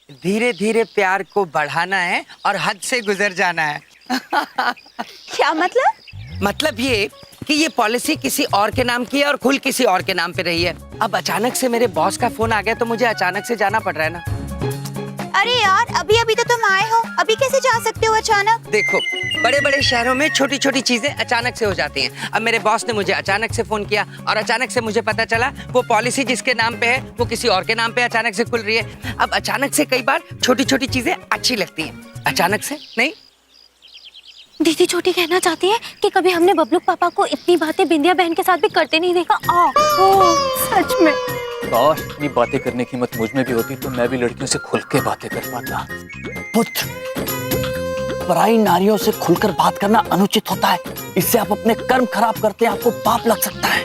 धीरे धीरे प्यार को बढ़ाना है और हद से गुजर जाना है। क्या मतलब? मतलब ये कि ये पॉलिसी किसी और के नाम की है और खुल किसी और के नाम पे रही है। अब अचानक से मेरे बॉस का फोन आ गया तो मुझे अचानक से जाना पड़ रहा है ना। अरे यार, अभी अभी तो तुम आए हो, अभी कैसे जा सकते हो अचानक? देखो, बड़े बड़े शहरों में छोटी छोटी चीजें अचानक से हो जाती हैं। अब मेरे बॉस ने मुझे अचानक से फोन किया और अचानक से मुझे पता चला वो पॉलिसी जिसके नाम पे है वो किसी और के नाम पे अचानक से खुल रही है। अब अचानक से कई बार छोटी छोटी चीजें अच्छी लगती हैं, अचानक से नहीं। दीदी छोटी कहना चाहती है कि कभी हमने बबलू पापा को इतनी बातें बिंदिया बहन के साथ भी करते नहीं देखा। सच में। काश इतनी बातें करने की हिम्मत मुझ में भी होती तो मैं भी लड़कियों से खुल के बातें कर पाता। पुत्र, पराई नारियों से खुलकर बात करना अनुचित होता है। इससे आप अपने कर्म खराब करते हैं, आपको पाप लग सकता है।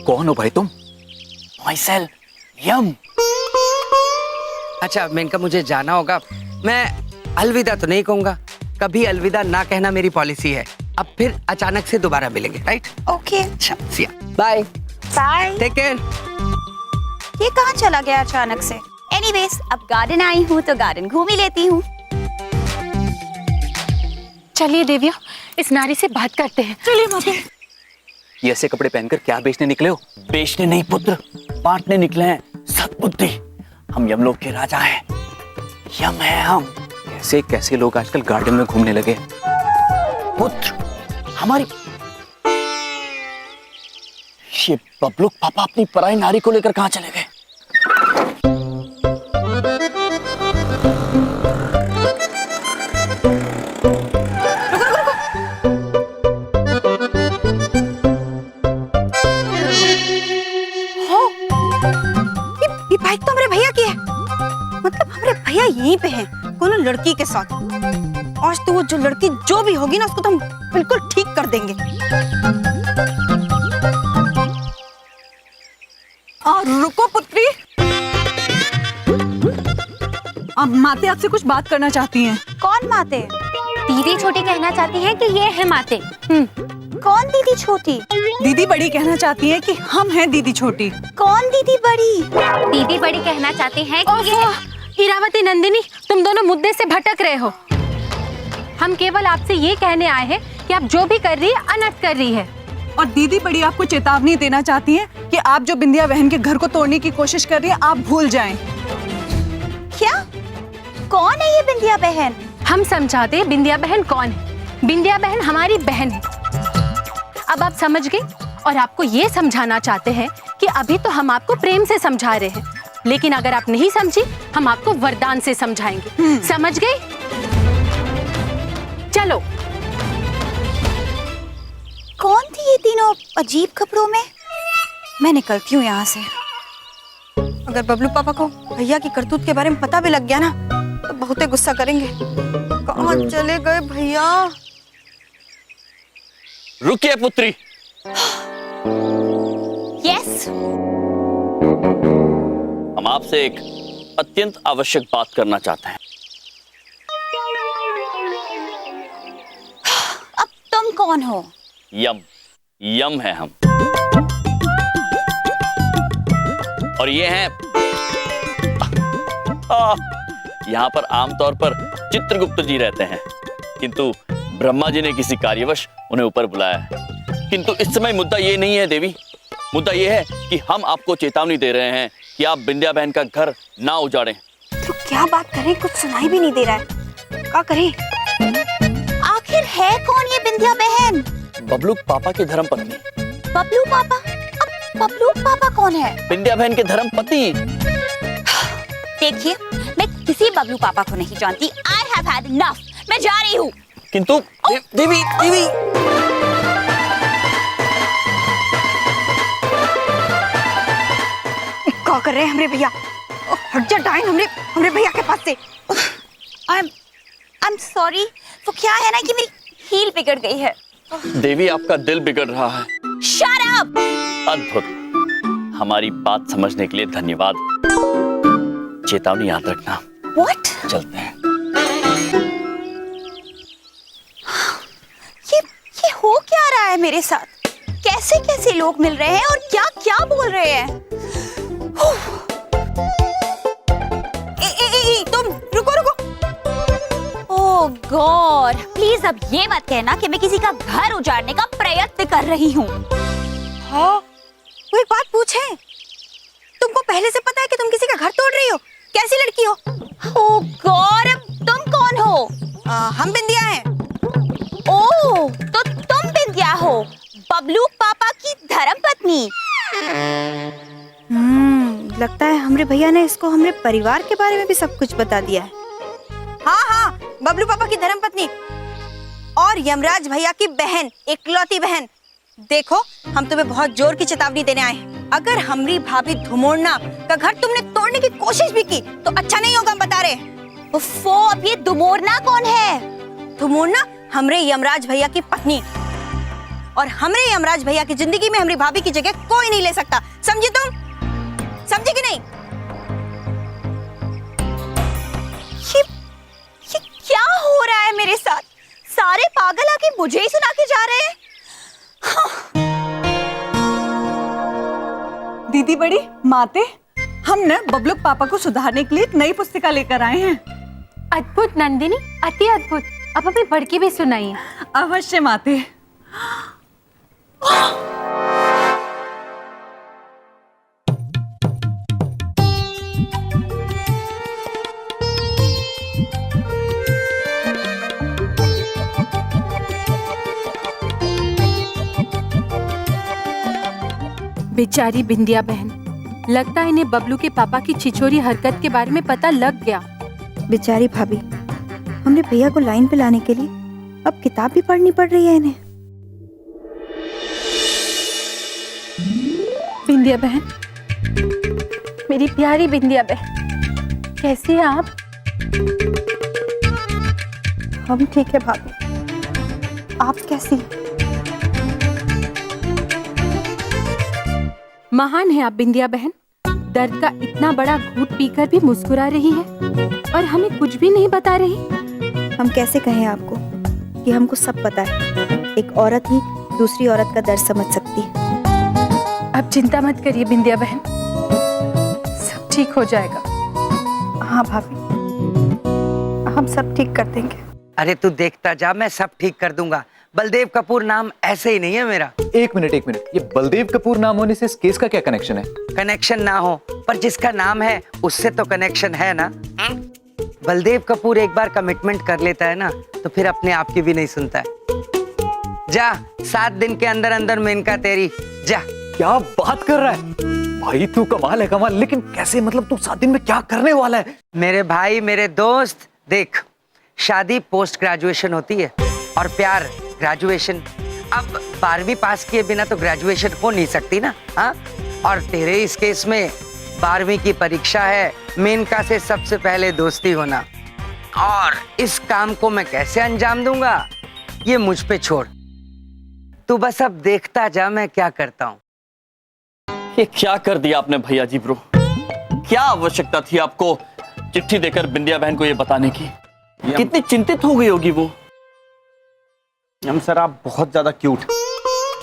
कौन हो भाई तुम? माइसेल यम। अच्छा, मैं इनका मुझे जाना होगा। मैं अलविदा तो नहीं कहूंगा, कभी अलविदा ना कहना मेरी पॉलिसी है। अब फिर अचानक से दोबारा मिलेंगे, right? Okay, see ya, bye bye. Take care. ये कहाँ चला गया अचानक से? एनीवेज, अब गार्डन आई हूँ तो गार्डन घूम ही लेती हूँ। चलिए देविया, इस नारी से बात करते हैं। चलिए माता। ये ऐसे कपड़े पहनकर क्या बेचने निकले हो? बेचने नहीं पुत्र, बांटने निकले हैं। सद्बुद्धि, हम यमलोक के राजा हैं। यम है हम। कैसे कैसे लोग आजकल गार्डन में घूमने लगे। पुत्र, हमारी ये बबलू पापा अपनी पराई नारी को लेकर कहाँ चले गए? ये बाइक तो हमारे भैया की है। मतलब हमारे भैया यहीं पे हैं, कोनो लड़की के साथ। आज तो वो जो लड़की जो भी होगी ना, उसको तो हम बिल्कुल ठीक कर देंगे। रुको पुत्री, अब माते आपसे कुछ बात करना चाहती हैं। कौन माते? दीदी छोटी कहना चाहती है कि ये है माते। कौन दीदी छोटी? दीदी बड़ी कहना चाहती है कि हम हैं दीदी छोटी। कौन दीदी बड़ी? दीदी बड़ी कहना चाहती है कि ये हीरावती नंदिनी, तुम दोनों मुद्दे से भटक रहे हो। हम केवल आपसे ये कहने आए हैं कि आप जो भी कर रही है अनर्थ कर रही है। और दीदी बड़ी आपको चेतावनी देना चाहती है कि आप जो बिंदिया बहन के घर को तोड़ने की कोशिश कर रही है, आप भूल जाएं। क्या? कौन है ये बिंदिया बहन? हम समझाते हैं बिंदिया बहन कौन है। बिंदिया बहन हमारी बहन है। अब आप समझ गए, और आपको ये समझाना चाहते हैं कि अभी तो हम आपको प्रेम से समझा रहे हैं, लेकिन अगर आप नहीं समझी हम आपको वरदान से समझाएंगे। समझ गए? चलो। कौन थी ये तीनों अजीब कपड़ों में? मैं निकलती हूँ यहाँ से। अगर बबलू पापा को भैया की करतूत के बारे में पता भी लग गया ना, तो बहुत गुस्सा करेंगे। कहाँ चले गए भैया? रुकिए पुत्री। यस। हम आपसे एक अत्यंत आवश्यक बात करना चाहते हैं। अब तुम कौन हो? यम है हम। और ये हैं यहाँ पर आमतौर पर चित्रगुप्त जी रहते हैं, किंतु ब्रह्मा जी ने किसी कार्यवश उन्हें ऊपर बुलाया है। किंतु इस समय मुद्दा ये नहीं है देवी, मुद्दा ये है कि हम आपको चेतावनी दे रहे हैं कि आप बिंदिया बहन का घर ना उजाड़ें। तो क्या बात करें, कुछ सुनाई भी नहीं दे रहा है। क्या करें? आखिर है कौन ये बिंदिया बहन? बबलू पापा की धर्म पत्नी। बबलू पापा? अब बबलू पापा कौन है? बिंदिया बहन के धर्म पति। देखिए, मैं किसी बबलू पापा को नहीं जानती। I have had enough। मैं जा रही हूँ। किंतु देवी देवी, क्या कर रहे हैं हमरे भैया? हट जा डाइन हमरे भैया के पास से। I'm sorry। वो क्या है ना कि मेरी हील बिगड़ गई है। देवी आपका दिल बिगड़ रहा है। Shut up! अद्भुत, हमारी बात समझने के लिए धन्यवाद। चेतावनी याद रखना। What? चलते हैं। ये हो क्या रहा है मेरे साथ? कैसे कैसे लोग मिल रहे हैं और क्या क्या बोल रहे हैं? नहीं, तुम रुको रुको। ओह गॉड, प्लीज अब ये मत कहना कि मैं किसी का घर उजाड़ने का प्रयत्न कर रही हूँ। हाँ, वो एक बात पूछे, तुमको पहले से पता है कि तुम किसी का घर तोड़ रही हो? कैसी लड़की हो? ओह गॉड, तुम कौन हो? हम बिंदिया हैं। ओह, तो तुम बिंदिया हो, बबलू पापा की धर्मपत्नी। लगता है हमरे भैया ने इसको हमरे परिवार के बारे में भी सब कुछ बता दिया है। हाँ हाँ, बबलू पापा की धर्मपत्नी और यमराज भैया की बहन, इकलौती बहन। देखो, हम तुम्हें बहुत जोर की चेतावनी देने आए हैं। अगर हमरी भाभी धुमोड़ना का घर तुमने तोड़ने की कोशिश भी की तो अच्छा नहीं होगा, हम बता रहे। उफ़ो, अब ये दुमोरना कौन है? धुमोड़ना हमरे यमराज भैया की पत्नी, और हमरे यमराज भैया की जिंदगी में हमरी भाभी की जगह कोई नहीं ले सकता। समझी तुम? समझी कि नहीं? ये क्या हो रहा है मेरे साथ? सारे पागल आके मुझे ही सुना के जा रहे हैं। दीदी बड़ी, माते, हम न बबलू पापा को सुधारने के लिए एक नई पुस्तिका लेकर आए हैं। अद्भुत नंदिनी, अति अद्भुत। अब हमें पढ़ के भी सुनाइए। अवश्य माते। बेचारी बिंदिया बहन, लगता है इन्हें बबलू के पापा की छिछोरी हरकत के बारे में पता लग गया। बेचारी भाभी, हमने भैया को लाइन पे लाने के लिए अब किताब भी पढ़नी पड़ रही है इन्हें। बिंदिया बहन, मेरी प्यारी बिंदिया बहन, कैसी हैं आप? हम ठीक है भाभी, आप कैसी हैं? महान है आप बिंदिया बहन। दर्द का इतना बड़ा घूंट पीकर भी मुस्कुरा रही है और हमें कुछ भी नहीं बता रही। हम कैसे कहें आपको कि हमको सब पता है। एक औरत ही दूसरी औरत का दर्द समझ सकती है। अब चिंता मत करिए बिंदिया बहन, सब ठीक हो जाएगा। हाँ भाभी, हम सब ठीक कर देंगे। अरे तू देखता जा, मैं सब ठीक कर दूंगा। बलदेव कपूर नाम ऐसे ही नहीं है मेरा। एक मिनट, ये बलदेव कपूर नाम होने से इस केस का क्या कनेक्शन है? कनेक्शन ना हो पर जिसका नाम है उससे तो कनेक्शन है ना। बलदेव कपूर एक बार कमिटमेंट कर लेता है ना तो फिर अपने आप की भी नहीं सुनता है। जा, 7 दिन के अंदर अंदर मेनका तेरी, जा। क्या बात कर रहा है भाई, तू कमाल है कमाल। लेकिन कैसे, मतलब तू 7 दिन में क्या करने वाला है? मेरे भाई, मेरे दोस्त, देख, शादी पोस्ट ग्रेजुएशन होती है और प्यार ग्रेजुएशन। अब 12वीं पास किए बिना तो ग्रेजुएशन हो नहीं सकती ना। हाँ, और तेरे इस केस में 12वीं की परीक्षा है, मेनका से सबसे पहले दोस्ती होना। और इस काम को मैं कैसे अंजाम दूंगा ये मुझ पे छोड़, तू बस अब देखता जा मैं क्या करता हूँ। ये क्या कर दिया आपने भैया जी ब्रो? क्या आवश्यकता थी आपको चिट्ठी देकर बिंदिया बहन को ये बताने की? कितनी चिंतित हो गई होगी वो। हम सर, आप बहुत ज्यादा क्यूट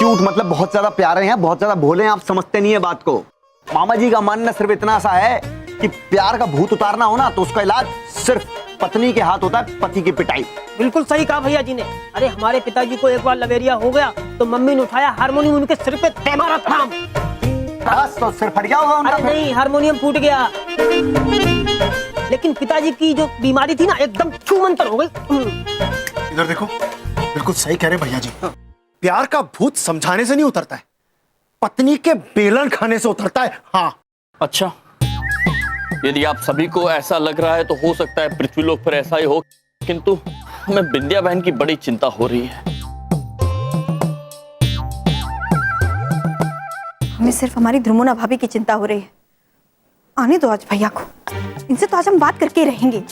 मतलब बहुत ज्यादा प्यारे हैं, बहुत ज्यादा भोले हैं। आप समझते नहीं है बात को। मामा जी का मानना सिर्फ इतना सा है कि प्यार का भूत उतारना हो ना तो उसका इलाज सिर्फ पत्नी के हाथ होता है, पति की पिटाई। बिल्कुल सही कहा भैया जी ने। अरे हमारे पिताजी को एक बार लवेरिया हो गया तो मम्मी ने उठाया हारमोनियम, उनके सिर पे दे मारा था। बस तो सिर फट गया होगा उनका। अरे नहीं, हारमोनियम फूट गया। लेकिन पिताजी की जो बीमारी थी ना, एकदम छूमंतर हो गई। इधर देखो, बिल्कुल सही कह रहे भैया जी। प्यार का भूत समझाने से नहीं उतरता है, पत्नी के बेलन खाने से उतरता है। हाँ। अच्छा, यदि आप सभी को ऐसा लग रहा है तो हो सकता है पृथ्वीलोक पर ऐसा ही हो, किंतु हमें बिंदिया बहन की बड़ी चिंता हो रही है। हमें सिर्फ हमारी ध्रुमुना भाभी की चिंता हो रही है। आने दो आज भैया को, इनसे तो आज हम बात करके रहेंगे।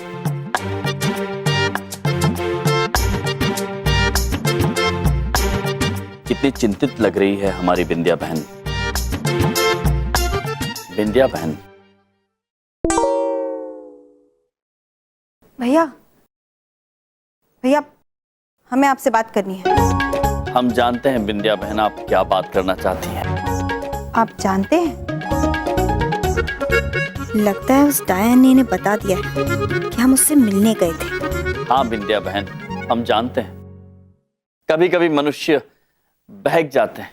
कितनी चिंतित लग रही है हमारी बिंदिया बहन। बिंदिया बहन, भैया भैया, हमें आपसे बात करनी है। हम जानते हैं बिंदिया बहन आप क्या बात करना चाहती हैं। आप जानते हैं? लगता है उस डायनी ने बता दिया है कि हम उससे मिलने गए थे। हाँ बिंदिया बहन, हम जानते हैं कभी कभी मनुष्य बहक जाते हैं,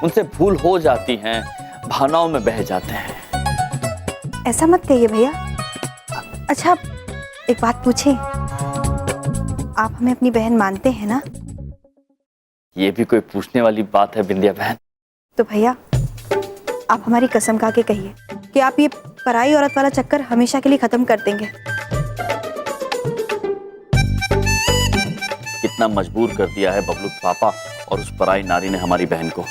उनसे भूल हो जाती है, भावनाओं में बह जाते हैं। ऐसा मत कहिए भैया। अच्छा एक बात पूछें, आप हमें अपनी बहन मानते हैं ना? ये भी कोई पूछने वाली बात है बिंदिया बहन? तो भैया आप हमारी कसम खा के कहिए कि आप ये पराई औरत वाला चक्कर हमेशा के लिए खत्म कर देंगे। कितना मजबूर कर दिया है बबलू पापा और उस पराई नारी ने हमारी बहन को।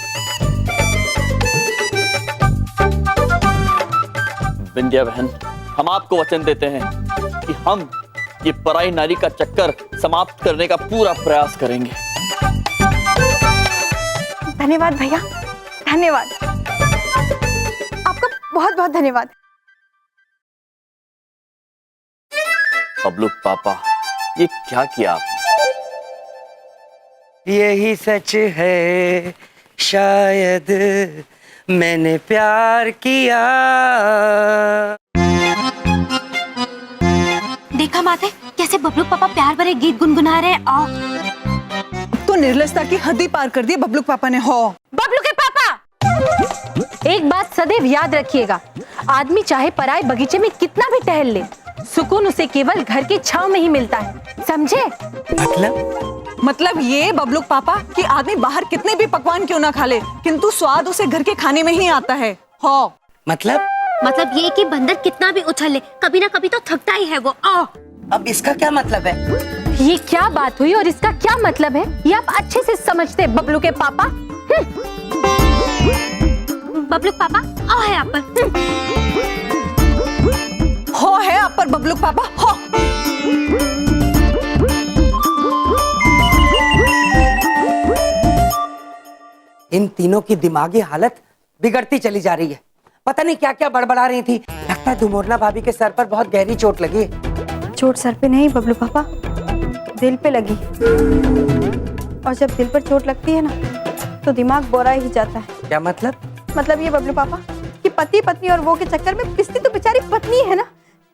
बिंदिया बहन, हम आपको वचन देते हैं कि हम ये पराई नारी का चक्कर समाप्त करने का पूरा प्रयास करेंगे। धन्यवाद भैया, धन्यवाद, आपका बहुत बहुत धन्यवाद। बबलू पापा, ये क्या किया आपने? यही सच है शायद मैंने प्यार किया। देखा माते कैसे बबलू पापा प्यार भरे गीत गुनगुना रहे हैं। आओ तो निर्लजता की हद ही पार कर दी बबलू पापा ने। हो बबलू के पापा, एक बात सदैव याद रखिएगा, आदमी चाहे पराए बगीचे में कितना भी टहल ले, सुकून उसे केवल घर की छांव में ही मिलता है, समझे? मतलब ये बबलू पापा कि आदमी बाहर कितने भी पकवान क्यों ना खा ले, किंतु स्वाद उसे घर के खाने में ही आता है। हो मतलब ये कि बंदर कितना भी उछल ले, कभी ना कभी तो थकता ही है वो। आओ अब इसका क्या मतलब है? ये क्या बात हुई और इसका क्या मतलब है, ये आप अच्छे से समझते हैं बबलू के पापा। बबलू पापा आओ है आप पर। हो है आप पर बबलू पापा। हो इन तीनों की दिमागी हालत बिगड़ती चली जा रही है। पता नहीं क्या क्या बड़बड़ा रही थी। लगता है धुमोरना भाभी के सर पर बहुत गहरी चोट लगी है। चोट सर पे नहीं बबलू पापा, दिल पे लगी। और जब दिल पर चोट लगती है ना तो दिमाग बोरा ही जाता है। क्या मतलब? मतलब ये बबलू पापा कि पति पत्नी और वो के चक्कर में पिसती तो बेचारी पत्नी है ना,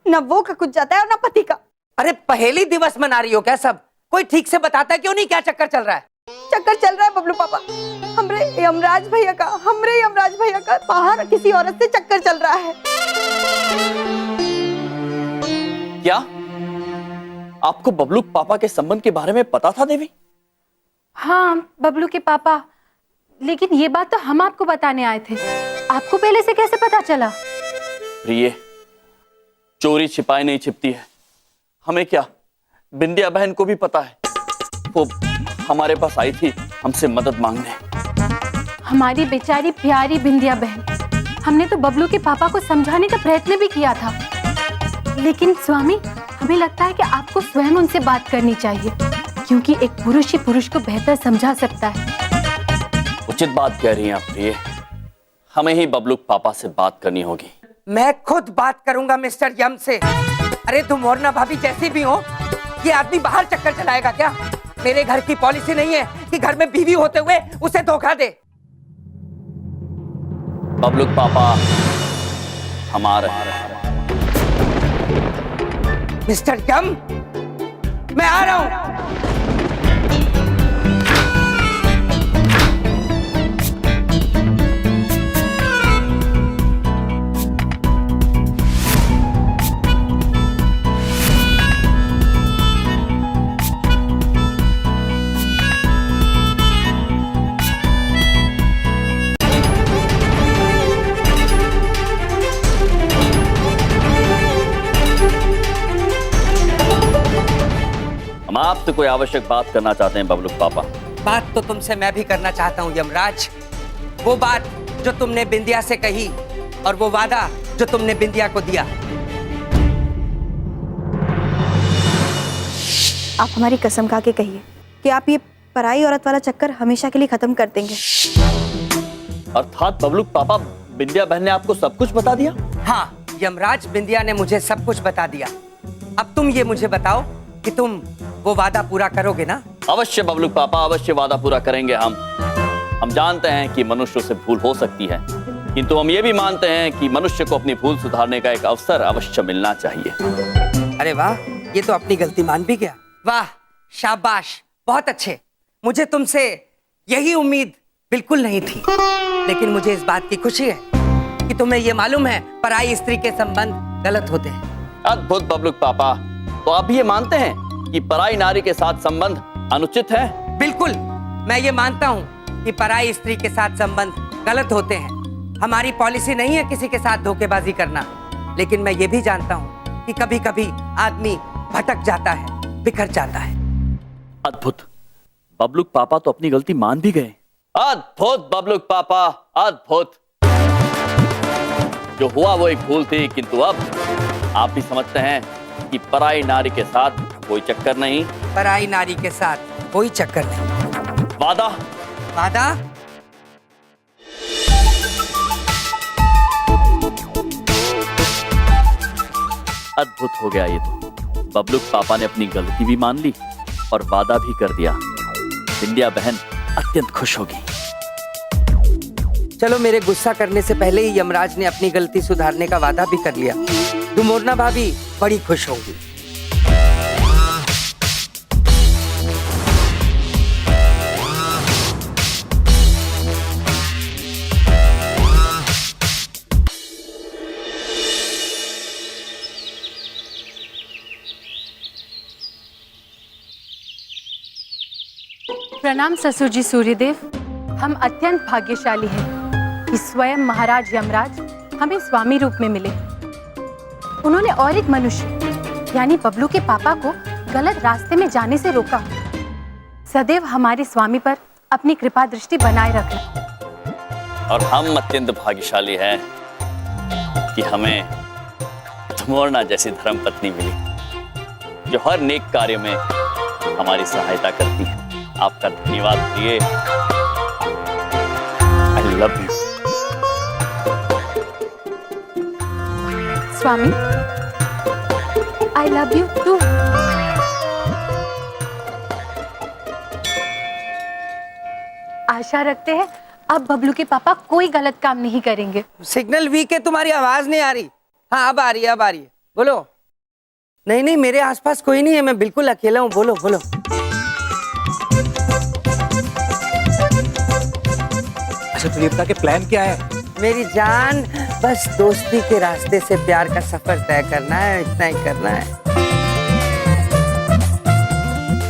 न वो का कुछ जाता है और न पति का। अरे पहेली दिवस मना रही हो क्या सब? कोई ठीक से बताता क्यों नहीं क्या चक्कर चल रहा है? चक्कर चल रहा है बबलू पापा, हमरे यमराज भैया का बाहर किसी औरत से चक्कर चल रहा है। क्या आपको बबलू पापा के संबंध के बारे में पता था देवी? हाँ बबलू के पापा, लेकिन ये बात तो हम आपको बताने आए थे, आपको पहले से कैसे पता चला? प्रिय, चोरी छिपाई नहीं छिपती है। हमें क्या, बिंदिया बहन को भी पता है। वो हमारे पास आई थी हमसे मदद मांगने। हमारी बेचारी प्यारी बिंदिया बहन, हमने तो बबलू के पापा को समझाने का प्रयत्न भी किया था, लेकिन स्वामी हमें लगता है कि आपको स्वयं उनसे बात करनी चाहिए, क्योंकि एक पुरुष ही पुरुष को बेहतर समझा सकता है। उचित बात कह रही हैं आप प्रिय, हमें ही बबलू पापा से बात करनी होगी। मैं खुद बात करूंगा मिस्टर यम से। अरे धुमोरना भाभी जैसी भी हो, ये आदमी बाहर चक्कर चलाएगा क्या? मेरे घर की पॉलिसी नहीं है कि घर में बीवी होते हुए उसे धोखा दे। बबलू पापा हमारे मिस्टर यम, मैं आ रहा हूं। आपसे कोई आवश्यक बात करना चाहते हैं बबलू पापा। बात तो तुमसे मैं भी करना चाहता हूं यमराज। वो बात जो तुमने बिंदिया से कही और वो वादा जो तुमने बिंदिया को दिया। आप हमारी कसम खा के कहिए कि आप ये पराई औरत वाला चक्कर हमेशा के लिए खत्म कर देंगे। अर्थात बबलू पापा, बिंदिया बहन ने आपको सब कुछ बता दिया? हाँ यमराज, बिंदिया ने मुझे सब कुछ बता दिया। अब तुम ये मुझे बताओ कि तुम वो वादा पूरा करोगे ना? अवश्य बबलू पापा, अवश्य वादा पूरा करेंगे हम। जानते हैं कि मनुष्यों से भूल हो सकती है, किंतु हम ये भी मानते हैं कि मनुष्य को अपनी भूल सुधारने का एक अवसर अवश्य मिलना चाहिए। अरे वाह, ये तो अपनी गलती मान भी गया। वाह, शाबाश, बहुत अच्छे। मुझे तुमसे यही उम्मीद बिल्कुल नहीं थी, लेकिन मुझे इस बात की खुशी है कि तुम्हें ये मालूम है पराई स्त्री के संबंध गलत होते हैं। अद्भुत बबलूक पापा, तो आप भी ये मानते हैं कि पराई नारी के साथ संबंध अनुचित है? बिल्कुल, मैं ये मानता हूँ कि पराई स्त्री के साथ संबंध गलत होते हैं। हमारी पॉलिसी नहीं है किसी के साथ धोखेबाजी करना, लेकिन मैं ये भी जानता हूँ कि कभी कभी आदमी भटक जाता है, बिखर जाता है। अद्भुत, बबलूक पापा तो अपनी गलती मान भी गए। अद्भुत बबलूक पापा, अद्भुत। जो हुआ वो एक भूल थी, किंतु अब आप भी समझते हैं कि पराई नारी के साथ कोई चक्कर नहीं। पराई नारी के साथ कोई चक्कर नहीं। वादा? वादा? अद्भुत हो गया ये तो। बबलूक पापा ने अपनी गलती भी मान ली और वादा भी कर दिया। बिंदिया बहन अत्यंत खुश होगी। चलो, मेरे गुस्सा करने से पहले ही यमराज ने अपनी गलती सुधारने का वादा भी कर लिया। तुम मोरना भाभी बड़ी खुश होंगी। प्रणाम ससुर जी सूर्यदेव। हम अत्यंत भाग्यशाली हैं कि स्वयं महाराज यमराज हमें स्वामी रूप में मिले। उन्होंने और एक मनुष्य यानी बबलू के पापा को गलत रास्ते में जाने से रोका। सदैव हमारे स्वामी पर अपनी कृपा दृष्टि बनाए रखें। और हम अत्यंत भाग्यशाली हैं कि हमें धुमोरना जैसी धर्मपत्नी मिली, जो हर नेक कार्य में हमारी सहायता करती है। आपका धन्यवाद प्रिय। I love you. स्वामी, आई लव यू टू। आशा रखते हैं अब बबलू के पापा कोई गलत काम नहीं करेंगे। सिग्नल वीक है, तुम्हारी आवाज नहीं आ रही। हाँ, अब आ रही है, अब आ रही है। बोलो। नहीं नहीं, मेरे आसपास कोई नहीं है, मैं बिल्कुल अकेला हूँ। बोलो बोलो। अच्छा, तो ये बता के प्लान क्या है? मेरी जान, बस दोस्ती के रास्ते से प्यार का सफर तय करना है, इतना ही करना है।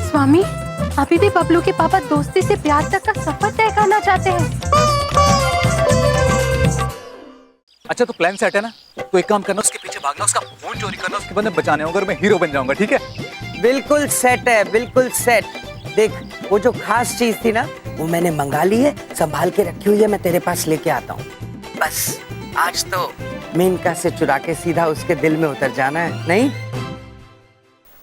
स्वामी, अभी भी बबलू के पापा दोस्ती से प्यार तक का सफर तय करना चाहते हैं। अच्छा, तो प्लान सेट है ना? तो एक काम करना, उसके पीछे भागना, उसका फोन चोरी करना, उसके बाद बचाने होगा और मैं हीरो बन जाऊंगा। ठीक है? बिल्कुल सेट है, बिल्कुल सेट। देख, वो जो खास चीज थी ना, वो मैंने मंगा ली है, संभाल के रखी हुई है, मैं तेरे पास लेके आता हूँ। बस आज तो मेनका से चुरा के सीधा उसके दिल में उतर जाना है। नहीं?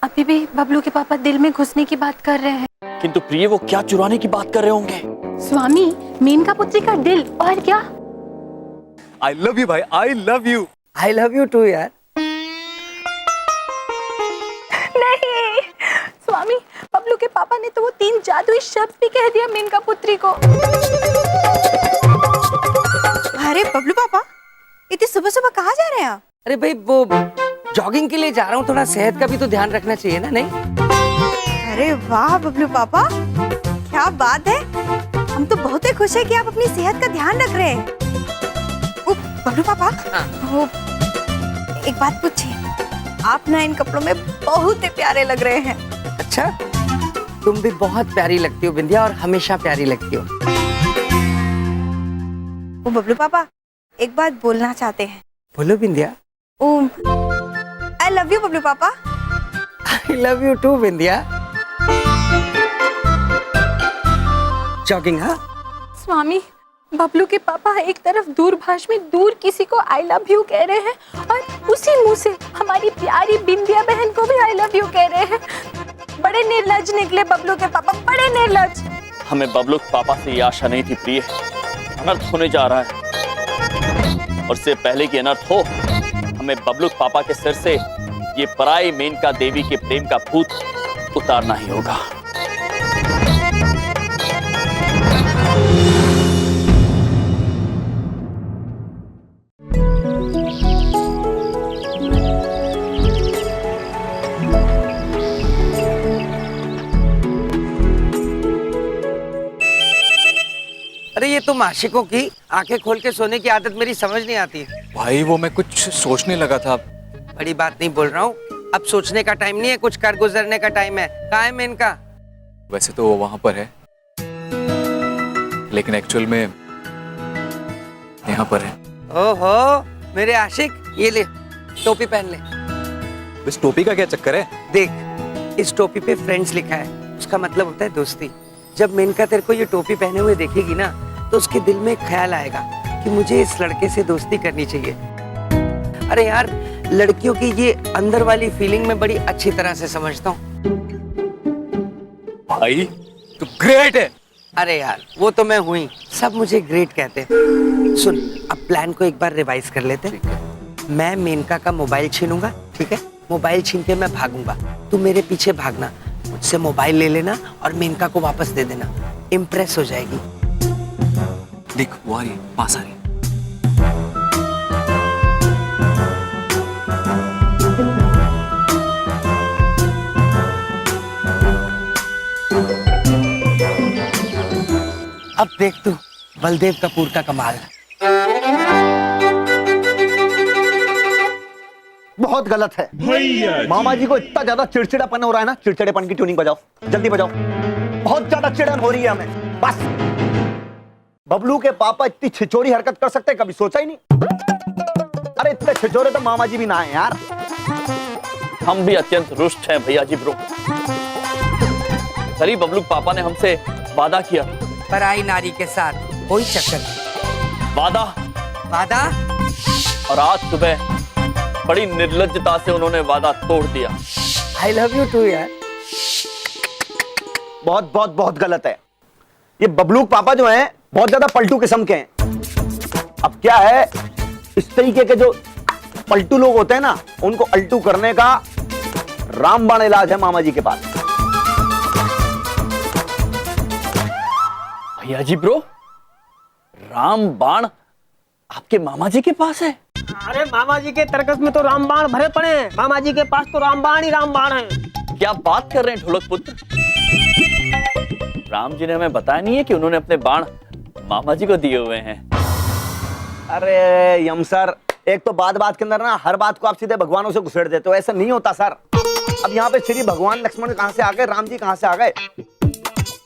अभी भी बबलू के पापा दिल में घुसने की बात कर रहे हैं। किंतु प्रिय, वो क्या चुराने की बात कर रहे होंगे? स्वामी, मेनका पुत्री का दिल, और क्या? आई लव यू भाई, I love you. I love you too यार। नहीं स्वामी, बबलू के पापा ने तो वो 3 जादुई शब्द भी कह दिया मेनका पुत्री को। अरे बबलू पापा, इतनी सुबह सुबह कहाँ जा रहे हैं आप? अरे भाई, वो जॉगिंग के लिए जा रहा हूँ, थोड़ा सेहत का भी तो ध्यान रखना चाहिए ना। नहीं? अरे वाह बबलू पापा, क्या बात है। हम तो बहुत ही खुश हैं कि आप अपनी सेहत का ध्यान रख रहे हैं। बबलू पापा, वो एक बात पूछिए, आप ना इन कपड़ों में बहुत ही प्यारे लग रहे हैं। अच्छा, तुम भी बहुत प्यारी लगती हो बिंदिया, और हमेशा प्यारी लगती हो। वो बबलू पापा, एक बात बोलना चाहते हैं। बोलो Bindiya. I love you Bablu पापा। I love you too Bindiya. Jogging? हाँ स्वामी, बबलू के पापा एक तरफ दूरभाष में दूर किसी को आई लव यू कह रहे हैं और उसी मुंह से हमारी प्यारी बिंदिया बहन को भी आई लव यू कह रहे हैं। बड़े निर्लज निकले बबलू के पापा, बड़े निर्लज। हमें बबलू के पापा से ये आशा नहीं थी प्रिय। अनर्थ होने जा रहा है, और इससे पहले कि अनर्थ हो, हमें बबलू के पापा के सिर से ये पराई मेनका देवी के प्रेम का भूत उतारना ही होगा। तुम आशिकों की आंखें खोल के सोने की आदत मेरी समझ नहीं आती है। भाई वो मैं कुछ सोचने लगा था। बड़ी बात नहीं बोल रहा हूँ, अब सोचने का टाइम नहीं है, कुछ कर गुजरने का टाइम है। कहाँ है मेनका? वैसे तो वो वहां पर है, लेकिन एक्चुअल में यहाँ पर है। ओहो मेरे आशिक, ये ले टोपी पहन ले। इस टोपी का क्या चक्कर है? देख इस टोपी पे फ्रेंड्स लिखा है, उसका मतलब होता है दोस्ती। जब मेनका तेरे को ये टोपी पहने हुए देखेगी ना तो उसके दिल में एक ख्याल आएगा कि मुझे इस लड़के से दोस्ती करनी चाहिए। अरे यार लड़कियों की ये अंदर वाली फीलिंग मैं बड़ी अच्छी तरह से समझता हूँ। भाई तू ग्रेट है। अरे यार वो तो मैं हुई, सब मुझे ग्रेट कहते हैं। सुन अब प्लान को एक बार रिवाइज कर लेते हैं। मैं मेनका का मोबाइल छीनूंगा, ठीक है? मोबाइल छीन के मैं भागूंगा, तू मेरे पीछे भागना, मुझसे मोबाइल ले लेना और मेनका को वापस दे देना। इम्प्रेस हो जाएगी। देख वो आ रही है, पास आ रही है। अब देख तू बलदेव कपूर का कमाल। बहुत गलत है मामा जी को इतना ज्यादा चिड़चिड़ापन हो रहा है ना, चिड़चिड़ेपन की ट्यूनिंग बजाओ, जल्दी बजाओ। बहुत ज्यादा चिड़न हो रही है हमें। बस बबलू के पापा इतनी छिछोरी हरकत कर सकते हैं, कभी सोचा ही नहीं। अरे इतने छिछोरे तो मामा जी भी ना है यार। हम भी अत्यंत रुष्ट हैं भैया जी ब्रो। कल बबलू पापा ने हमसे वादा किया, पराई नारी के साथ कोई चक्कर नहीं। वादा वादा? और आज सुबह बड़ी निर्लज्जता से उन्होंने वादा तोड़ दिया। आई लव यू टू यार। बहुत बहुत बहुत गलत है। ये बबलू पापा जो हैं बहुत ज्यादा पलटू किस्म के हैं। अब क्या है, इस तरीके के जो पलटू लोग होते हैं ना, उनको अल्टू करने का रामबाण इलाज है मामा जी के पास। भैया जी ब्रो, रामबाण आपके मामा जी के पास है? अरे मामा जी के तरकस में तो रामबाण भरे पड़े हैं, मामा जी के पास तो रामबाण ही रामबाण है। क्या बात कर रहे हैं ढोलक पुत्र? राम जी ने हमें बताया नहीं है कि उन्होंने अपने बाण मामा जी को दिए हुए हैं। अरे यम सर, एक तो बात बात के अंदर ना हर बात को आप सीधे भगवानों से घुसेड़ देते हो, ऐसा नहीं होता सर। अब यहाँ पे श्री भगवान लक्ष्मण कहां से आ गए, राम जी कहां से आ गए?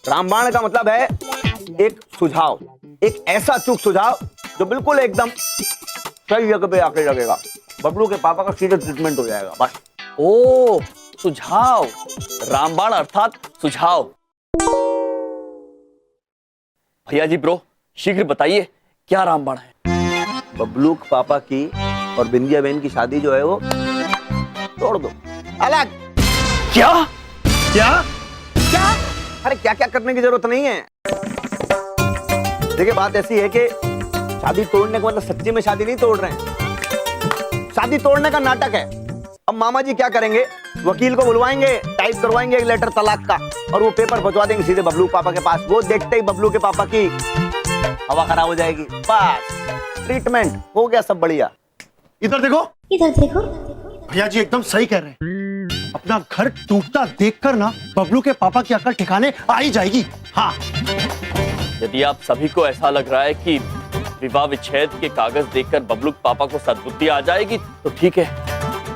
रामबाण का मतलब है एक सुझाव, एक ऐसा अचूक सुझाव जो बिल्कुल एकदम सही जगह पे आके लगेगा। बबलू के पापा का सीधे ट्रीटमेंट हो जाएगा बस। ओ सुझाव, रामबाण अर्थात सुझाव। भैया जी ब्रो शीघ्र बताइए क्या रामबाण है? बबलू के पापा की और बिंदिया बहन की शादी जो है वो तोड़ दो, अलग। क्या क्या क्या? अरे क्या क्या करने की जरूरत नहीं है। देखिए बात ऐसी है कि शादी तोड़ने का मतलब सच्ची में शादी नहीं तोड़ रहे हैं, शादी तोड़ने का नाटक है। अब मामा जी क्या करेंगे, वकील को बुलवाएंगे, टाइप करवाएंगे एक लेटर तलाक का और वो पेपर भिजवा देंगे सीधे बबलू पापा के पास। वो देखते ही बबलू के पापा की हवा खराब हो जाएगी, बस ट्रीटमेंट हो गया, सब बढ़िया। इधर देखो, इधर देखो। भैया जी एकदम सही कह रहे हैं। अपना घर टूटता देखकर ना बबलू के पापा की अकल ठिकाने आ ही जाएगी। हाँ यदि आप सभी को ऐसा लग रहा है कि विवाह विच्छेद के कागज देखकर बबलू पापा को सद्बुद्धि आ जाएगी तो ठीक है,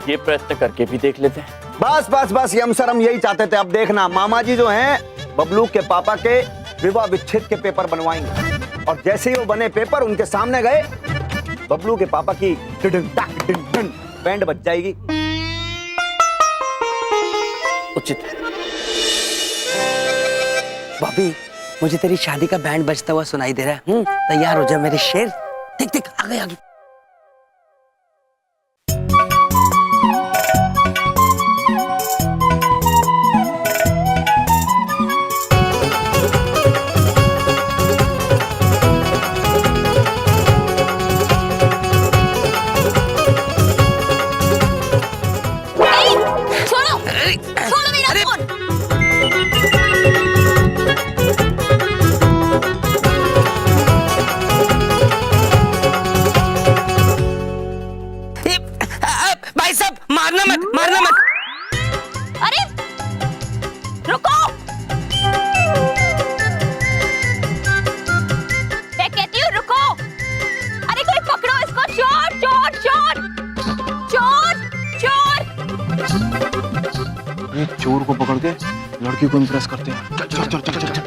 ये प्रयत्न करके भी देख लेते हैं। बस बस बस यम सर, हम यही चाहते थे। अब देखना मामा जी जो हैं बबलू के पापा के विवाह विच्छेद के पेपर बनवाएंगे और जैसे ही वो बने पेपर उनके सामने गए, बबलू के पापा की टिडिन टाक टिडिन बैंड बज जाएगी। उचित है। बॉबी मुझे तेरी शादी का बैंड बजता हुआ सुनाई दे रहा है। तैयार हो जा मेरे शेर। देख देख आ गए आ गए। छोड़ो छोड़ो मेरा फोन। भाई साहब मारना मत, मारना मत। अरे रुको। मैं ये चोर को पकड़ के लड़की को इम्प्रेस करते हैं। चल चल चल चल चल चल।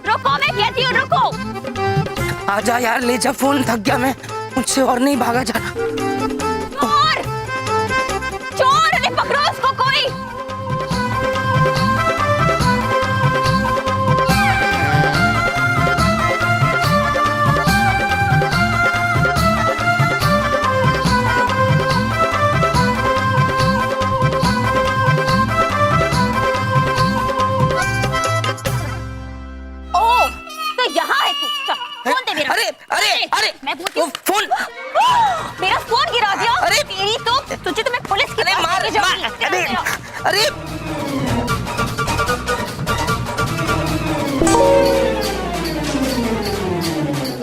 रुको, मैं कहती हूँ रुको। आजा यार, ले जा फोन, थक गया मैं, मुझसे और नहीं भागा जाना। चोर, चोर, अरे पकड़ो उसको कोई। ओ, तो यहाँ है तू। चल, फोन दे मेरा। अरे अरे अरे, मैं बोलती वो हूँ। फोन, मेरा फोन गिरा दिया। अरे तेरी तो, तुझे तो मैं पुलिस की अरे पास मार लेके मार, जाऊंगी। अरे अरे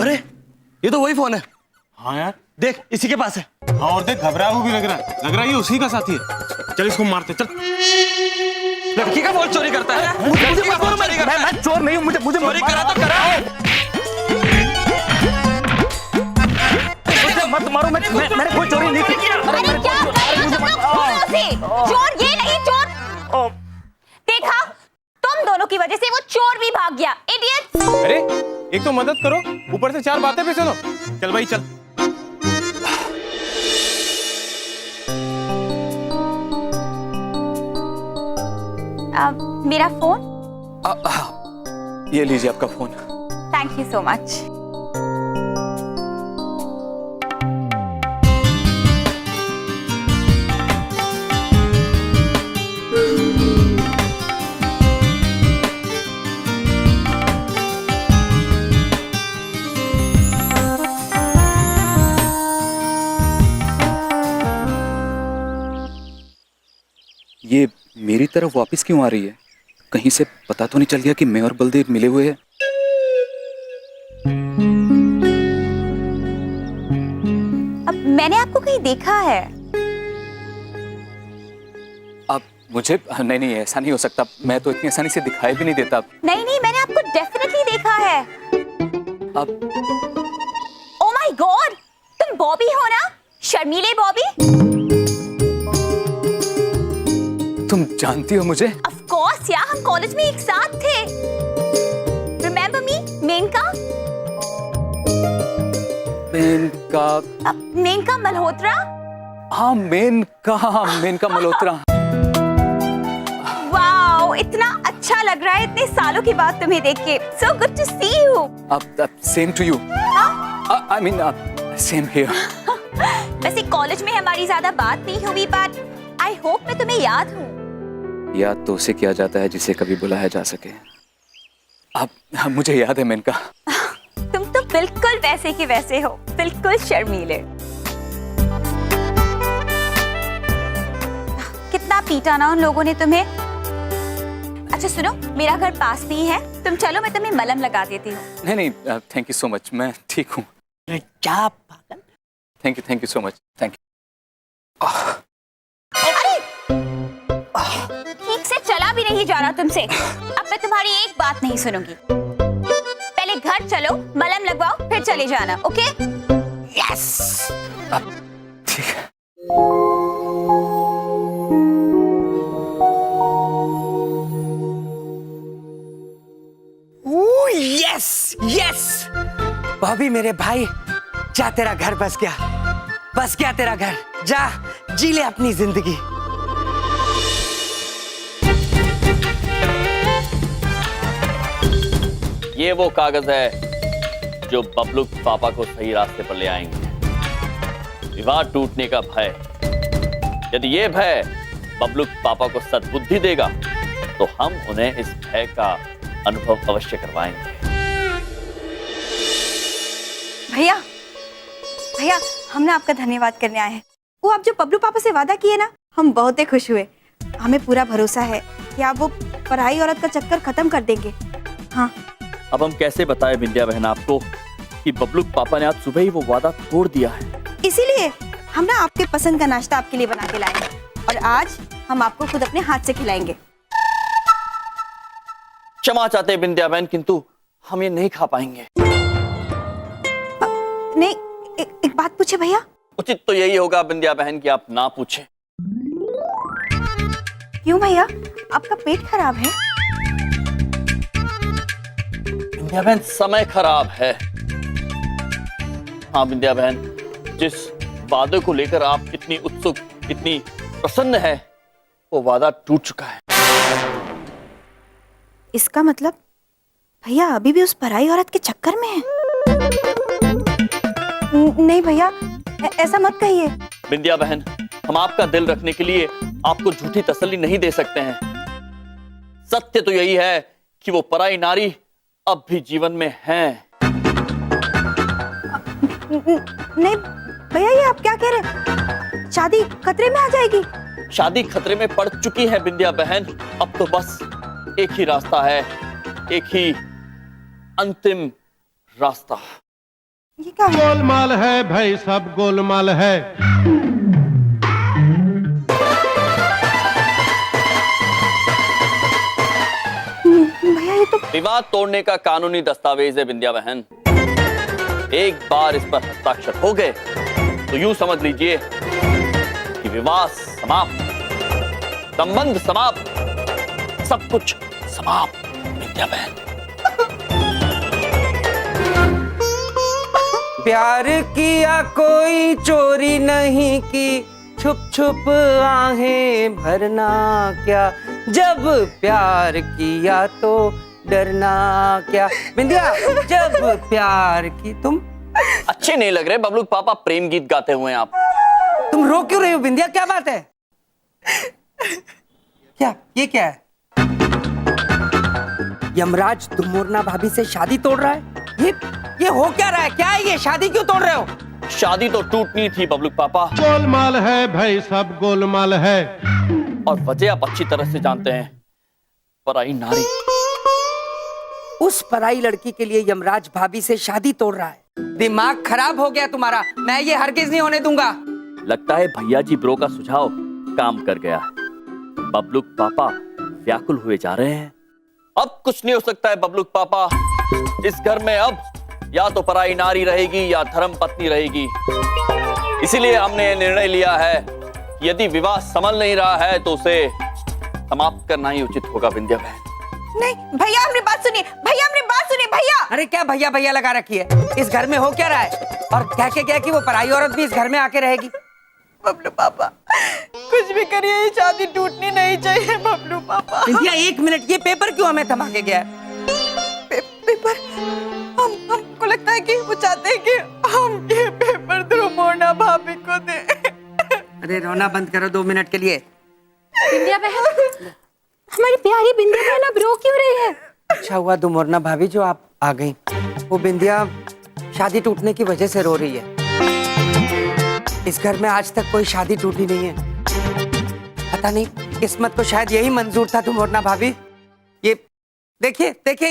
अरे ये तो वही फोन है। हाँ यार, देख इसी के पास है। हाँ और देख घबराया हुआ भी लग रहा है ये उसी का साथी है। चल इसको मारते, चल। लड़की का फोन चोरी करता है। लड़की का फोन चोरी करता है। मैं चोर नहीं हूँ, मुझे चोरी करा तो करा। मत मारो, मैंने कोई चोरी नहीं की। अरे क्या कर रहे हो तुम लोग? फोन से। चोर ये नहीं, चोर। देखा, तुम दोनों की वजह से वो चोर भी भाग गया। इडियट्स। अरे एक तो मदद करो, ऊपर से 4 बातें भी सुनो। चल भाई चल। मेरा फोन। ये लीजिए आपका phone. Thank you so much. ये मेरी तरफ वापस क्यों आ रही है? कहीं से पता तो नहीं चल गया कि मैं और बलदेव मिले हुए हैं? अब मैंने आपको कहीं देखा है। अब मुझे नहीं ऐसा नहीं हो सकता। मैं तो इतनी आसानी से दिखाई भी नहीं देता। नहीं नहीं, मैंने आपको डेफिनेटली देखा है। अब ओ माय गॉड, तुम बॉबी हो ना? शर्मीले बॉबी। तुम जानती हो मुझे? ऑफ कोर्स यार, हम कॉलेज में एक साथ थे। Remember me? मेनका? मेनका मल्होत्रा? हाँ मेनका मल्होत्रा। वाओ, इतना अच्छा लग रहा है इतने सालों के बाद तुम्हें देख के। So good to see you. अब same to you. I mean same here. वैसे कॉलेज में हमारी ज्यादा बात नहीं हुई, बट आई होप मैं तुम्हें याद हूँ। याद तो उसे किया जाता है जिसे कभी बुलाया जा सके। अब मुझे याद है मेनका। तुम तो बिल्कुल वैसे के वैसे हो, बिल्कुल शर्मीले। कितना पीटा ना उन लोगों ने तुम्हें। अच्छा सुनो, मेरा घर पास में ही है, तुम चलो मैं तुम्हें मलहम लगा देती हूँ। नहीं थैंक यू सो मच, मैं ठीक हूँ। क्या पागल। Thank you so much, thank you. अरे ठीक से चला भी नहीं जा रहा तुमसे। अब मैं तुम्हारी एक बात नहीं सुनूंगी। पहले घर चलो, मलहम लगवाओ, फिर चले जाना। ओके? यस। ठीक है। यस यस, भाभी मेरे भाई, जा तेरा घर बस गया तेरा घर। जा जी ले अपनी जिंदगी। ये वो कागज है जो बबलू पापा को सही रास्ते पर ले आएंगे। विवाद टूटने का भय, यदि ये भय बबलू पापा को सद्बुद्धि देगा तो हम उन्हें इस भय का अनुभव अवश्य करवाएंगे। भैया भैया, हम ना आपका धन्यवाद करने आए हैं। वो आप जो बबलू पापा से वादा किए ना, हम बहुत ही खुश हुए। हमें पूरा भरोसा है कि आप वो पराई औरत का चक्कर खत्म कर देंगे। हाँ, अब हम कैसे बताएं बिंदिया बहन आपको कि बबलू पापा ने आज सुबह ही वो वादा तोड़ दिया है। इसीलिए हम ना आपके पसंद का नाश्ता आपके लिए बना के लाए हैं और आज हम आपको खुद अपने हाथ से खिलाएंगे। क्षमा चाहते हैं बिंदिया बहन, किंतु हम ये नहीं खा पाएंगे। नहीं, एक बात पूछे भैया। उचित तो यही होगा बिंदिया बहन कि आप ना पूछें। क्यों भैया, आपका पेट खराब है? विंध्या बहन समय खराब है। हाँ विंध्या बहन, जिस वादे को लेकर आप इतनी उत्सुक, इतनी प्रसन्न है, वो वादा टूट चुका है। इसका मतलब भैया अभी भी उस पराई औरत के चक्कर में है? नहीं भैया, ऐसा मत कहिए। विंध्या बहन, हम आपका दिल रखने के लिए आपको झूठी तसल्ली नहीं दे सकते हैं। सत्य तो यही है कि वो पराई नारी अब भी जीवन में है। नहीं भैया, ये आप क्या कह रहे हैं? शादी खतरे में आ जाएगी? शादी खतरे में पड़ चुकी है विंध्या बहन। अब तो बस एक ही रास्ता है, एक ही अंतिम रास्ता। ये क्या है? गोलमाल है भाई, सब गोलमाल है। भैया ये तो विवाद तोड़ने का कानूनी दस्तावेज है विंध्या बहन। एक बार इस पर हस्ताक्षर हो गए तो यूं समझ लीजिए कि विवाह समाप्त, संबंध समाप्त, सब कुछ समाप्त विंध्या बहन। प्यार किया कोई चोरी नहीं की, छुप छुप आहें भरना क्या, जब प्यार किया तो डरना क्या। बिंदिया, जब प्यार की तुम अच्छे नहीं लग रहे बबलू पापा प्रेम गीत गाते हुए आप। तुम रो क्यों रही हो बिंदिया, क्या बात है? क्या ये क्या है? यमराज दुमोरना भाभी से शादी तोड़ रहा है? ये हो क्या रहा है? क्या है ये? शादी क्यों तोड़ रहे हो? शादी तो टूटनी थी बबलू पापा, गोलमाल है भाई, सब गोलमाल है। और वजह आप अच्छी तरह से जानते हैं। पराई नारी। उस पराई लड़की के लिए यमराज भाभी से शादी तोड़ रहा है? दिमाग खराब हो गया तुम्हारा। मैं ये हरगिज नहीं होने दूंगा। लगता है भैया जी ब्रो का सुझाव काम कर गया। बबलूक पापा व्याकुल हुए जा रहे हैं। अब कुछ नहीं हो सकता है बबलूक पापा। इस घर में अब या तो पराई नारी रहेगी या धर्म पत्नी रहेगी। इसीलिए हमने निर्णय लिया है कि यदि विवाह संभल नहीं रहा है तो उसे समाप्त करना ही उचित होगा विंध्या बहन। नहीं भैया, हमारी बात सुनिए। भैया हमारी बात सुनिए। भैया, अरे क्या भैया भैया लगा रखी है? इस घर में हो क्या रहा है? और कह के क्या कि वो पराई औरत भी इस घर में आके रहेगी? बबलू पापा कुछ भी करिए, ये शादी टूटनी नहीं चाहिए बबलू पापा। बिंदिया एक मिनट, ये पेपर क्यों हमें थमा के गया है? पेपर? हमको लगता है कि वो चाहते हैं कि हम ये पेपर ध्रुवमोना भाभी को दें। अरे रोना बंद करो 2 मिनट के लिए। बिंदिया बहन, हमारी प्यारी बिंदिया बहन अब रो क्यों रही है? अच्छा हुआ दुमोरना भाभी जो आप आ गई। वो बिंदिया शादी टूटने की वजह से रो रही है। इस घर में आज तक कोई शादी टूटी नहीं है। पता नहीं, किस्मत को शायद यही मंजूर था दुमोरना भाभी। ये देखिए देखिए,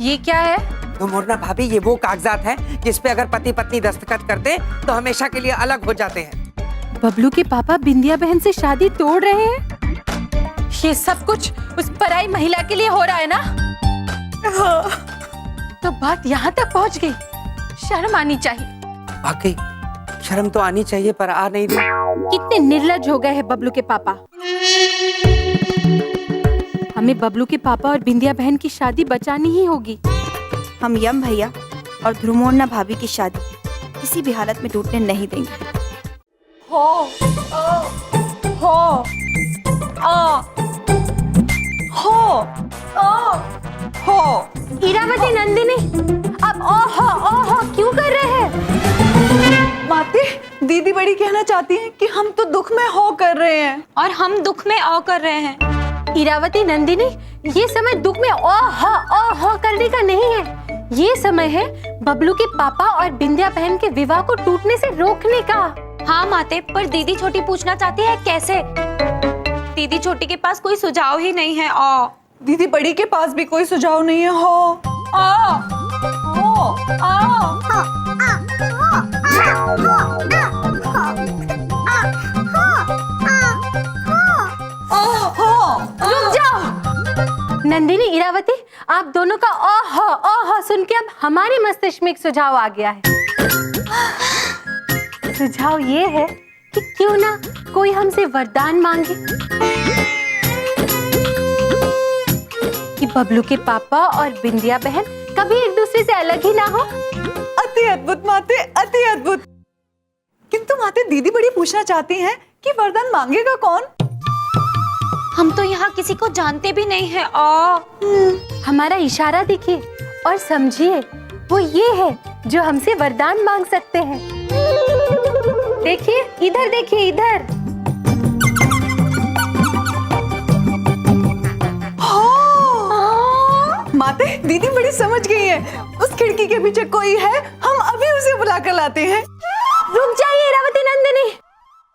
ये क्या है? दुमोरना भाभी, ये वो कागजात हैं जिस पे अगर पति पत्नी दस्तखत करते तो हमेशा के लिए अलग हो जाते हैं। बबलू के पापा बिंदिया बहन से शादी तोड़ रहे हैं? ये सब कुछ उस पराई महिला के लिए हो रहा है ना? तो बात यहाँ तक पहुँच गई। शर्म आनी चाहिए। वाकई शर्म तो आनी चाहिए, पर आ नहीं रही। कितने निर्लज हो गए हैं बबलू के पापा। हमें बबलू के पापा और बिंदिया बहन की शादी बचानी ही होगी। हम यम भैया और ध्रुवमोना भाभी की शादी किसी भी हालत में टूटने नहीं देंगे। हो इरावती नंदिनी, अब ओहो क्यों कर रहे हैं? माते, दीदी बड़ी कहना चाहती हैं कि हम तो दुख में हो कर रहे हैं और हम दुख में औ कर रहे हैं। इरावती नंदिनी, ये समय दुख में ओहो करने का नहीं है। ये समय है बबलू के पापा और बिंदिया बहन के विवाह को टूटने से रोकने का। हाँ माते, पर दीदी छोटी पूछना चाहती है कैसे? दीदी छोटी के पास कोई सुझाव ही नहीं है। दीदी बड़ी के पास भी कोई सुझाव नहीं है। रुक जाओ। नंदिनी, इरावती, आप दोनों का ओहो सुन के अब हमारे मस्तिष्क में एक सुझाव आ गया है। सुझाव ये है कि क्यों ना कोई हमसे वरदान मांगे कि बबलू के पापा और बिंदिया बहन कभी एक दूसरे से अलग ही ना हो। अति अद्भुत माते, अति अद्भुत। किंतु माते, दीदी बड़ी पूछना चाहती हैं कि वरदान मांगेगा कौन? हम तो यहाँ किसी को जानते भी नहीं है। हमारा इशारा देखिए और समझिए, वो ये है जो हमसे वरदान मांग सकते हैं। देखिए इधर, देखिए इधर। माते, दीदी बड़ी समझ गई है। उस खिड़की के पीछे कोई है, हम अभी उसे बुला कर लाते हैं। रुक जाइए इरावती नंदिनी,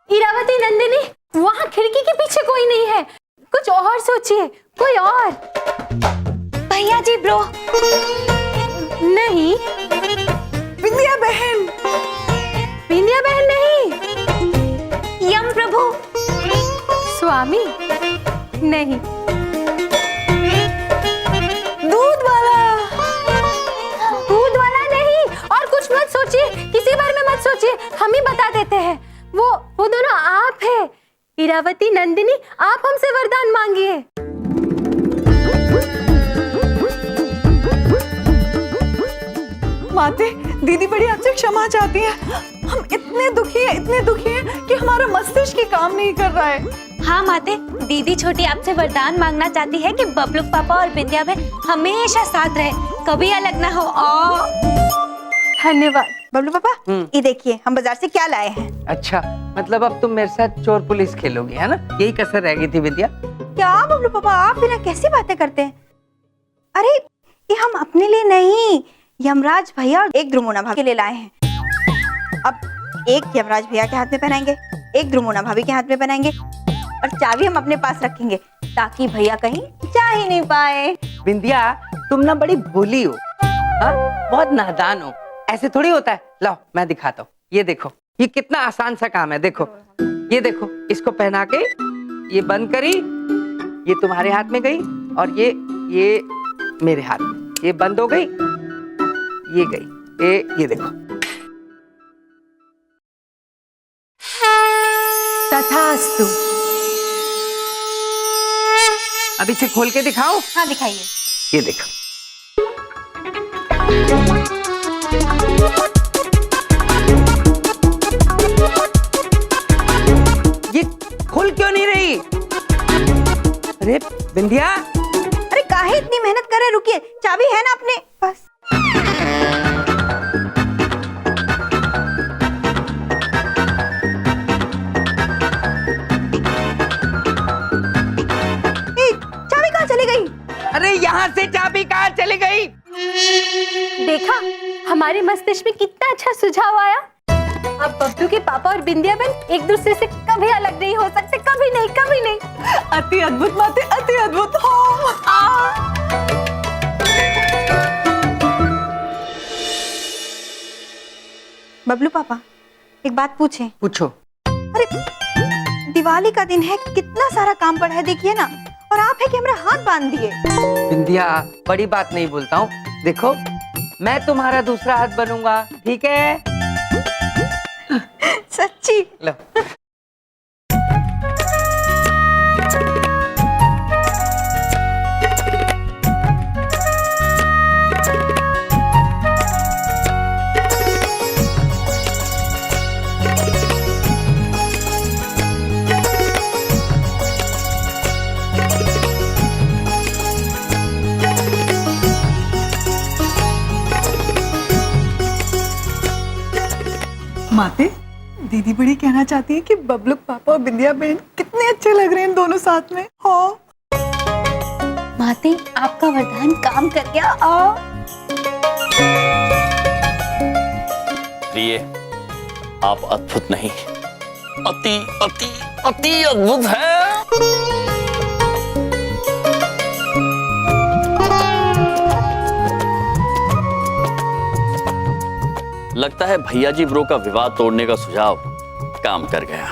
इरावती नंदिनी, वहाँ खिड़की के पीछे कोई नहीं है। कुछ और सोचिए, कोई और। भैया जी ब्रो। नहीं। बिंदिया बहन। बिंदिया बहन नहीं। यम प्रभु। स्वामी नहीं। दूध वाला। दूध वाला नहीं। और कुछ मत सोचिए, किसी बारे में मत सोचिए, हम ही बता देते हैं। वो दोनों आप है। इरावती नंदिनी, आप हमसे वरदान मांगिए। माते, दीदी बड़ी आपसे क्षमा चाहती है। हम इतने दुखी हैं कि हमारा मस्तिष्क ही काम नहीं कर रहा है। हाँ माते, दीदी छोटी आपसे वरदान मांगना चाहती है कि बबलू पापा और बिंदिया बहन हमेशा साथ रहे, कभी अलग ना हो। धन्यवाद। बबलू पापा, ये देखिए हम बाजार से क्या लाए हैं। अच्छा, मतलब अब तुम मेरे साथ चोर पुलिस खेलोगी, है ना? यही कसर रह गई थी बिंदिया। क्या बबलू पापा, आप बिना कैसी बातें करते हैं? अरे ये हम अपने लिए नहीं, यमराज भैया और एक द्रुमोना भाभी के लिए लाए हैं। अब एक यमराज भैया के हाथ में पहनाएंगे, एक द्रुमोना भाभी के हाथ में पहनाएंगे, और चाबी हम अपने पास रखेंगे ताकि भैया कहीं जा ही नहीं पाए। बिंदिया, तुम ना बड़ी भोली हो, बहुत नादान हो। ऐसे थोड़ी होता है। लाओ मैं दिखाता हूँ। ये देखो, ये कितना आसान सा काम है। देखो, ये देखो, इसको पहना के ये बंद करी, ये तुम्हारे हाथ में गई, और ये मेरे हाथ में, ये बंद हो गई, ये गई। ये देखो। तथास्तु। अब इसे खोल के दिखाओ। हाँ दिखाइए। ये देखो। ये खुल क्यों नहीं रही? अरे बिंदिया, अरे काहे इतनी मेहनत कर रहे, रुकिए, चाबी है ना अपने पास। चाबी कहाँ चली गई? अरे यहाँ से चाबी कहाँ चली गई? देखा, हमारे मस्तिष्क में कितना अच्छा सुझाव आया। अब बबलू के पापा और बिंदिया बहन एक दूसरे से कभी अलग नहीं हो सकते, कभी नहीं, कभी नहीं। अति अद्भुत माते, अति अद्भुत। बबलू पापा, एक बात पूछें? पूछो। अरे दिवाली का दिन है, कितना सारा काम पड़ा है, देखिए ना, और आप है कि हमारा हाथ बांध दिए। बिंदिया, बड़ी बात नहीं बोलता हूँ। देखो, मैं तुम्हारा दूसरा हाथ बनूंगा, ठीक है? सच्ची? लो। माते, दीदी बड़ी कहना चाहती है कि बबलू पापा और बिंदिया बहन कितने अच्छे लग रहे हैं दोनों साथ में। हाँ माते, आपका वरदान काम कर गया। प्रिय, आप अद्भुत नहीं, अति अति अति अद्भुत है। लगता है भैया जी ब्रो का विवाद तोड़ने का सुझाव काम कर गया।